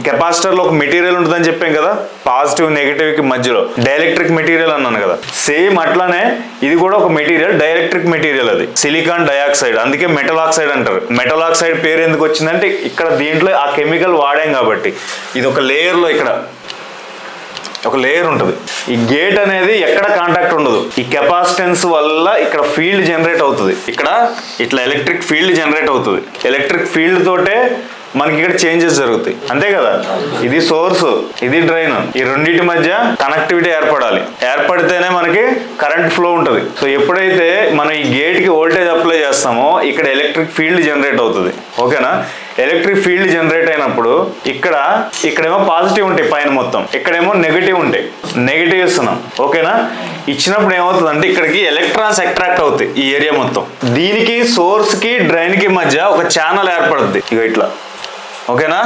Capacitor లో ఒక material ఉంటుందని చెప్పాం కదా, పాజిటివ్ నెగిటివ్ కి మధ్యలో డైఎలక్ట్రిక్ మెటీరియల్ అన్నాను కదా. సేమ్ అట్లానే ఇది కూడా ఒక మెటీరియల్, డైఎలక్ట్రిక్ మెటీరియల్. అది సిలికాన్ డయాక్సైడ్, అందుకే మెటల్ ఆక్సైడ్ అంటారు. మెటల్ ఆక్సైడ్ పేరు ఎందుకు వచ్చిందంటే ఇక్కడ దీంట్లో ఆ కెమికల్ వాడాం కాబట్టి. ఇది ఒక లేయర్ లో ఇక్కడ ఒక లేయర్ ఉంటుంది. ఈ గేట్ అనేది ఎక్కడ కాంటాక్ట్ ఉండదు. ఈ కెపాసిటెన్స్ వల్ల ఇక్కడ ఫీల్డ్ జనరేట్ అవుతుంది. ఇక్కడ ఇట్లా ఎలక్ట్రిక్ ఫీల్డ్ జనరేట్ అవుతుంది. ఎలక్ట్రిక్ ఫీల్డ్ తోటే మనకి ఇక్కడ చేంజెస్ జరుగుతాయి, అంతే కదా. ఇది సోర్స్, ఇది డ్రైన్. ఈ రెండింటి మధ్య కనెక్టివిటీ ఏర్పడాలి. ఏర్పడితేనే మనకి కరెంట్ ఫ్లో ఉంటుంది. సో ఎప్పుడైతే మనం ఈ గేట్ కి వోల్టేజ్ అప్లై చేస్తామో ఇక్కడ ఎలక్ట్రిక్ ఫీల్డ్ జనరేట్ అవుతుంది. ఓకేనా. ఎలక్ట్రిక్ ఫీల్డ్ జనరేట్ అయినప్పుడు ఇక్కడేమో పాజిటివ్ ఉంటాయి పైన మొత్తం, ఇక్కడేమో నెగిటివ్ ఉంటాయి. నెగిటివ్ ఇస్తున్నాం, ఓకేనా. ఇచ్చినప్పుడు ఏమవుతుంది అంటే ఇక్కడికి ఎలక్ట్రాన్స్ అట్రాక్ట్ అవుతాయి ఈ ఏరియా మొత్తం. దీనికి సోర్స్ కి డ్రైన్ కి మధ్య ఒక ఛానల్ ఏర్పడుతుంది ఇక ఇట్లా, ఓకేనా.